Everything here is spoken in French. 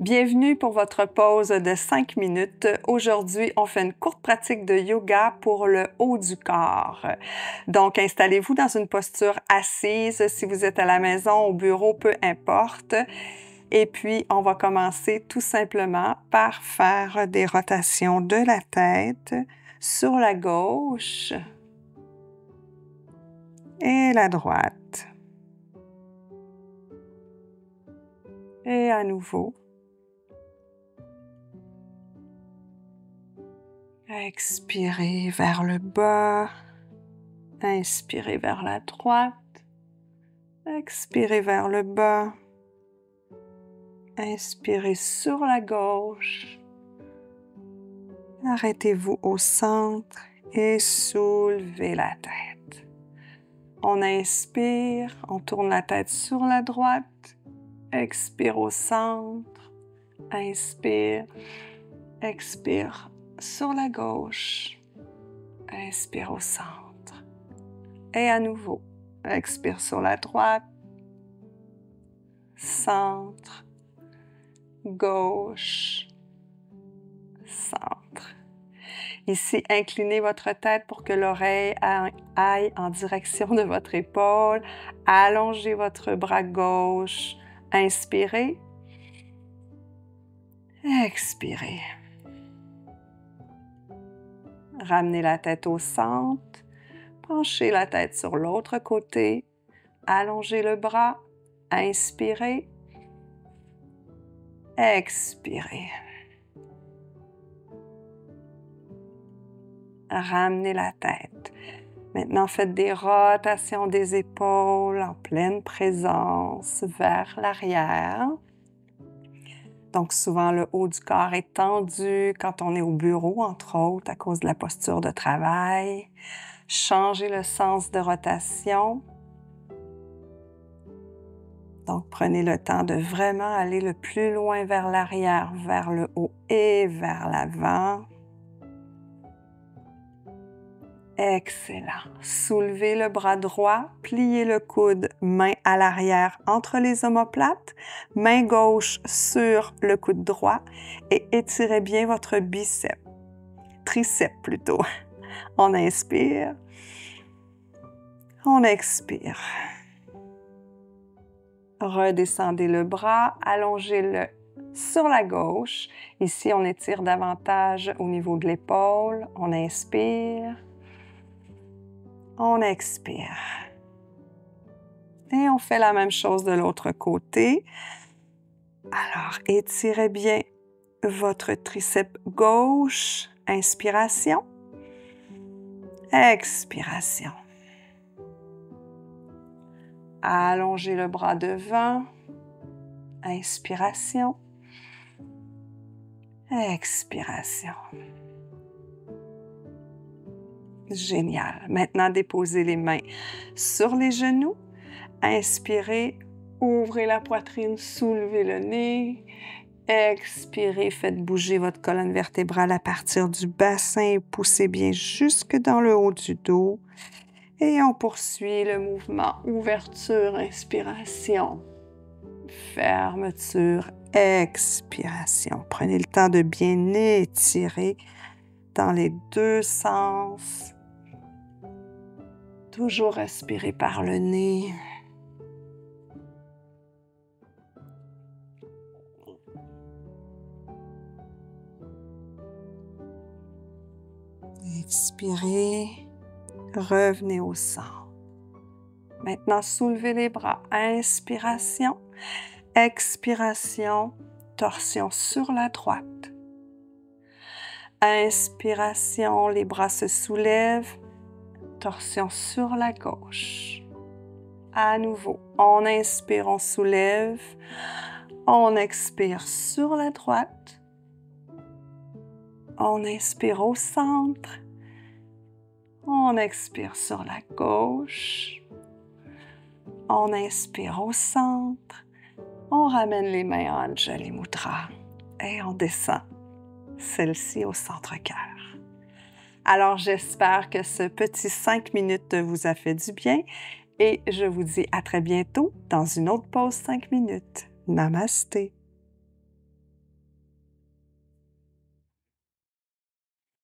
Bienvenue pour votre pause de 5 minutes. Aujourd'hui, on fait une courte pratique de yoga pour le haut du corps. Donc, installez-vous dans une posture assise. Si vous êtes à la maison, au bureau, peu importe. Et puis, on va commencer tout simplement par faire des rotations de la tête sur la gauche et la droite. Et à nouveau. Expirez vers le bas, inspirez vers la droite, expirez vers le bas, inspirez sur la gauche, arrêtez-vous au centre et soulevez la tête. On inspire, on tourne la tête sur la droite, expire au centre, inspire, expire sur la gauche, inspire au centre. Et à nouveau, expire sur la droite, centre, gauche, centre. Ici, inclinez votre tête pour que l'oreille aille en direction de votre épaule. Allongez votre bras gauche. Inspirez. Expirez. Ramenez la tête au centre. Penchez la tête sur l'autre côté. Allongez le bras. Inspirez. Expirez. Ramenez la tête. Maintenant, faites des rotations des épaules en pleine présence vers l'arrière. Donc, souvent, le haut du corps est tendu quand on est au bureau, entre autres, à cause de la posture de travail. Changez le sens de rotation. Donc, prenez le temps de vraiment aller le plus loin vers l'arrière, vers le haut et vers l'avant. Excellent. Soulevez le bras droit, pliez le coude, main à l'arrière entre les omoplates, main gauche sur le coude droit et étirez bien votre biceps, triceps plutôt. On inspire, on expire. Redescendez le bras, allongez-le sur la gauche. Ici, on étire davantage au niveau de l'épaule. On inspire. On expire. Et on fait la même chose de l'autre côté. Alors, étirez bien votre triceps gauche. Inspiration. Expiration. Allongez le bras devant. Inspiration. Expiration. Génial. Maintenant, déposez les mains sur les genoux. Inspirez, ouvrez la poitrine, soulevez le nez. Expirez, faites bouger votre colonne vertébrale à partir du bassin. Poussez bien jusque dans le haut du dos. Et on poursuit le mouvement. Ouverture, inspiration. Fermeture, expiration. Prenez le temps de bien étirer dans les deux sens. Toujours respirer par le nez. Expirez. Revenez au centre. Maintenant, soulevez les bras. Inspiration. Expiration. Torsion sur la droite. Inspiration. Les bras se soulèvent. Torsion sur la gauche. À nouveau, on inspire, on soulève. On expire sur la droite. On inspire au centre. On expire sur la gauche. On inspire au centre. On ramène les mains en Anjali Mudra et on descend celle-ci au centre-cœur. Alors, j'espère que ce petit 5 minutes vous a fait du bien et je vous dis à très bientôt dans une autre pause 5 minutes. Namasté.